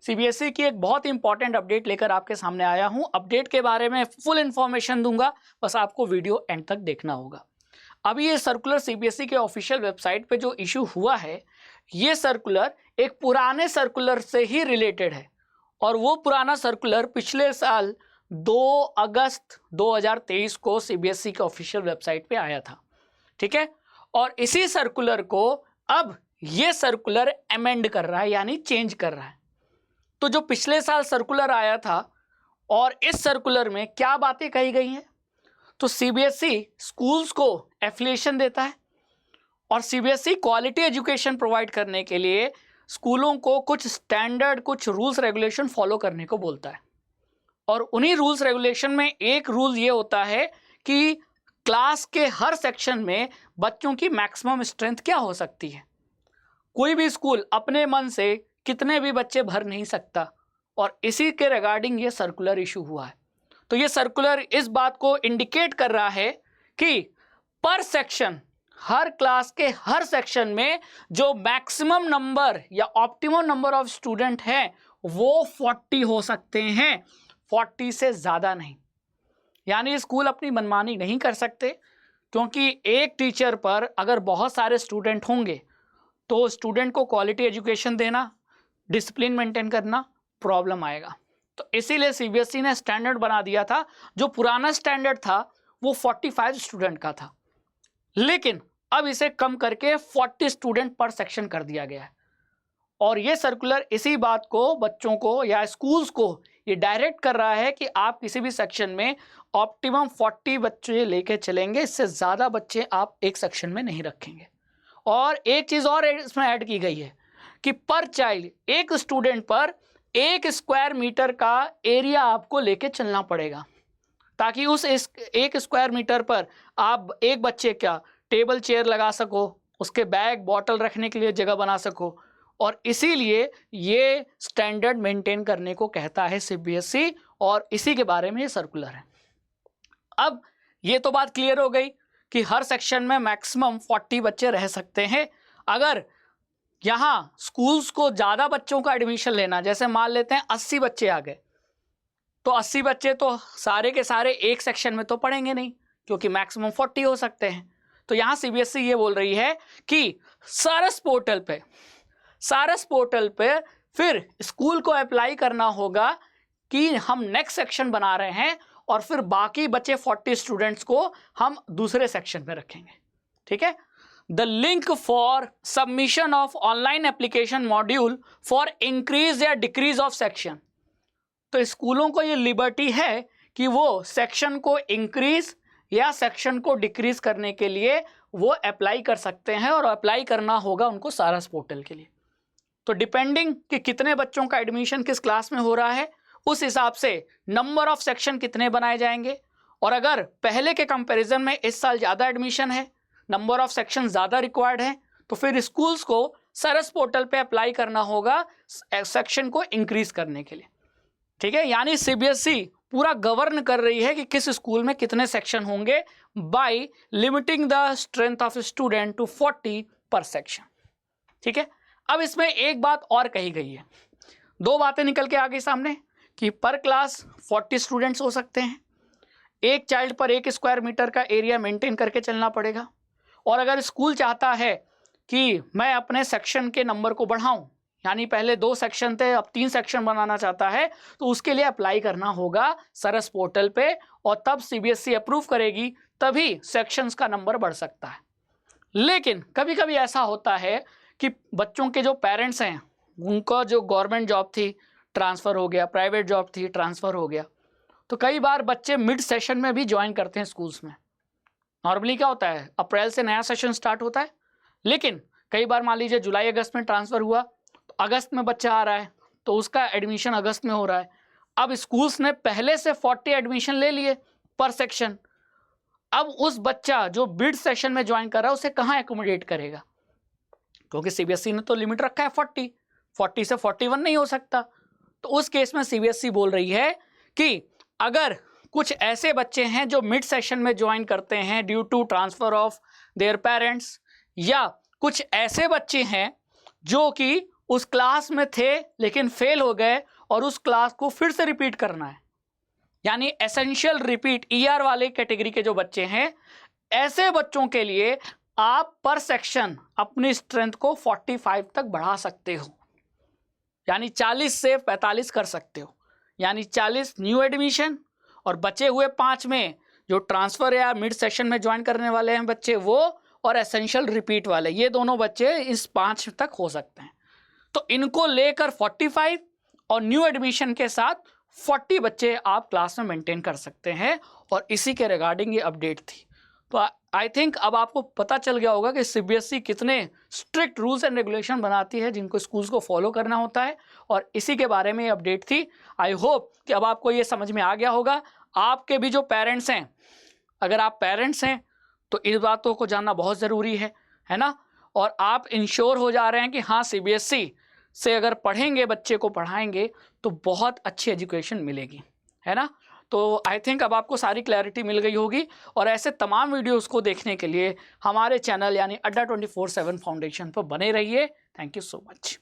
CBSE की एक बहुत इंपॉर्टेंट अपडेट लेकर आपके सामने आया हूं। अपडेट के बारे में फुल इंफॉर्मेशन दूंगा, बस आपको वीडियो एंड तक देखना होगा। अभी ये सर्कुलर सीबीएसई के ऑफिशियल वेबसाइट पे जो इशू हुआ है, ये सर्कुलर एक पुराने सर्कुलर से ही रिलेटेड है और वो पुराना सर्कुलर पिछले साल 2 अगस्त 2023 को सीबीएसई के ऑफिशियल वेबसाइट पे आया था। ठीक है, और इसी सर्कुलर को अब ये सर्कुलर अमेंड कर रहा है, यानी चेंज कर रहा है। तो जो पिछले साल सर्कुलर आया था और इस सर्कुलर में क्या बातें कही गई हैं, तो सीबीएसई स्कूल्स को एफिलिएशन देता है और सीबीएसई क्वालिटी एजुकेशन प्रोवाइड करने के लिए स्कूलों को कुछ स्टैंडर्ड, कुछ रूल्स रेगुलेशन फॉलो करने को बोलता है। और उन्हीं रूल्स रेगुलेशन में एक रूल ये होता है कि क्लास के हर सेक्शन में बच्चों की मैक्सिमम स्ट्रेंथ क्या हो सकती है। कोई भी स्कूल अपने मन से कितने भी बच्चे भर नहीं सकता और इसी के रिगार्डिंग ये सर्कुलर इशू हुआ है। तो ये सर्कुलर इस बात को इंडिकेट कर रहा है कि पर सेक्शन, हर क्लास के हर सेक्शन में जो मैक्सिमम नंबर या ऑप्टिमम नंबर ऑफ स्टूडेंट हैं वो 40 हो सकते हैं, 40 से ज़्यादा नहीं। यानी स्कूल अपनी मनमानी नहीं कर सकते, क्योंकि एक टीचर पर अगर बहुत सारे स्टूडेंट होंगे तो स्टूडेंट को क्वालिटी एजुकेशन देना, डिसिप्लिन मेंटेन करना प्रॉब्लम आएगा। तो इसीलिए सीबीएसई ने स्टैंडर्ड बना दिया था। जो पुराना स्टैंडर्ड था वो 45 स्टूडेंट का था, लेकिन अब इसे कम करके 40 स्टूडेंट पर सेक्शन कर दिया गया है। और ये सर्कुलर इसी बात को बच्चों को या स्कूल्स को ये डायरेक्ट कर रहा है कि आप किसी भी सेक्शन में ऑप्टिमम 40 बच्चे लेके चलेंगे, इससे ज़्यादा बच्चे आप एक सेक्शन में नहीं रखेंगे। और एक चीज़ और इसमें ऐड की गई है कि पर चाइल्ड, एक स्टूडेंट पर 1 स्क्वायर मीटर का एरिया आपको लेके चलना पड़ेगा, ताकि उस 1 स्क्वायर मीटर पर आप एक बच्चे का टेबल चेयर लगा सको, उसके बैग बॉटल रखने के लिए जगह बना सको। और इसीलिए ये स्टैंडर्ड मेंटेन करने को कहता है सीबीएसई और इसी के बारे में ये सर्कुलर है। अब ये तो बात क्लियर हो गई कि हर सेक्शन में मैक्सिमम 40 बच्चे रह सकते हैं। अगर यहाँ स्कूल्स को ज़्यादा बच्चों का एडमिशन लेना, जैसे मान लेते हैं 80 बच्चे आ गए, तो 80 बच्चे तो सारे के सारे एक सेक्शन में तो पढ़ेंगे नहीं, क्योंकि मैक्सिमम 40 हो सकते हैं। तो यहाँ सीबीएसई ये बोल रही है कि सारस पोर्टल पे फिर स्कूल को अप्लाई करना होगा कि हम नेक्स्ट सेक्शन बना रहे हैं और फिर बाकी बचे 40 स्टूडेंट्स को हम दूसरे सेक्शन में रखेंगे। ठीक है, the link for submission of online application module for increase या डिक्रीज ऑफ सेक्शन। तो स्कूलों को ये लिबर्टी है कि वो सेक्शन को इंक्रीज या सेक्शन को डिक्रीज करने के लिए वो अप्लाई कर सकते हैं, और अप्लाई करना होगा उनको सारस पोर्टल के लिए। तो डिपेंडिंग कि कितने बच्चों का एडमिशन किस क्लास में हो रहा है, उस हिसाब से नंबर ऑफ सेक्शन कितने बनाए जाएंगे। और अगर पहले के कंपैरिजन में इस साल ज़्यादा एडमिशन है, नंबर ऑफ सेक्शन ज़्यादा रिक्वायर्ड है, तो फिर स्कूल्स को सरस पोर्टल पे अप्लाई करना होगा सेक्शन को इंक्रीज करने के लिए। ठीक है, यानी सीबीएसई पूरा गवर्न कर रही है कि किस स्कूल में कितने सेक्शन होंगे by limiting the strength of student to 40 per section. ठीक है, अब इसमें एक बात और कही गई है, 2 बातें निकल के आ गई सामने कि पर क्लास 40 स्टूडेंट्स हो सकते हैं, एक चाइल्ड पर 1 स्क्वायर मीटर का एरिया मेंटेन करके चलना पड़ेगा। और अगर स्कूल चाहता है कि मैं अपने सेक्शन के नंबर को बढ़ाऊं, यानी पहले 2 सेक्शन थे अब 3 सेक्शन बनाना चाहता है, तो उसके लिए अप्लाई करना होगा सरस पोर्टल पे, और तब सीबीएसई अप्रूव करेगी, तभी सेक्शंस का नंबर बढ़ सकता है। लेकिन कभी कभी ऐसा होता है कि बच्चों के जो पेरेंट्स हैं उनका जो गवर्नमेंट जॉब थी ट्रांसफ़र हो गया, प्राइवेट जॉब थी ट्रांसफ़र हो गया, तो कई बार बच्चे मिड सेशन में भी ज्वाइन करते हैं स्कूल्स में। नॉर्मली क्या होता है, अप्रैल से नया सेशन स्टार्ट होता है, लेकिन कई बार मान लीजिए जुलाई अगस्त में ट्रांसफ़र हुआ, तो अगस्त में बच्चा आ रहा है तो उसका एडमिशन अगस्त में हो रहा है। अब स्कूल्स ने पहले से 40 एडमिशन ले लिए पर सेक्शन, अब उस बच्चा जो मिड सेशन में ज्वाइन कर रहा है उसे कहाँ एकोमोडेट करेगा, क्योंकि सीबीएसई ने तो लिमिट रखा है 40 से 41 नहीं हो सकता। तो उस केस में सीबीएसई बोल रही है कि अगर कुछ ऐसे बच्चे हैं जो मिड सेशन में ज्वाइन करते हैं due to transfer of their parents, या कुछ ऐसे बच्चे हैं जो कि उस क्लास में थे लेकिन फेल हो गए और उस क्लास को फिर से रिपीट करना है, यानी एसेंशियल रिपीट ईआर वाले कैटेगरी के जो बच्चे हैं, ऐसे बच्चों के लिए आप पर सेक्शन अपनी स्ट्रेंथ को 45 तक बढ़ा सकते हो, यानी 40 से 45 कर सकते हो, यानी 40 न्यू एडमिशन और बचे हुए 5 में जो ट्रांसफर या मिड सेशन में ज्वाइन करने वाले हैं बच्चे वो, और एसेंशियल रिपीट वाले, ये दोनों बच्चे इस 5 तक हो सकते हैं। तो इनको लेकर 45 और न्यू एडमिशन के साथ 40 बच्चे आप क्लास में मेंटेन कर सकते हैं, और इसी के रिगार्डिंग ये अपडेट थी। तो आई थिंक अब आपको पता चल गया होगा कि सीबीएसई कितने स्ट्रिक्ट रूल्स एंड रेगुलेशन बनाती है जिनको स्कूल्स को फॉलो करना होता है, और इसी के बारे में ये अपडेट थी। आई होप कि अब आपको ये समझ में आ गया होगा। आपके भी जो पेरेंट्स हैं, अगर आप पेरेंट्स हैं तो इन बातों को जानना बहुत ज़रूरी है ना, और आप इंश्योर हो जा रहे हैं कि हाँ सीबीएसई से अगर पढ़ेंगे, बच्चे को पढ़ाएंगे तो बहुत अच्छी एजुकेशन मिलेगी, है ना। तो आई थिंक अब आपको सारी क्लैरिटी मिल गई होगी, और ऐसे तमाम वीडियोस को देखने के लिए हमारे चैनल यानी अड्डा 24/7 फाउंडेशन पर बने रहिए। Thank you so much.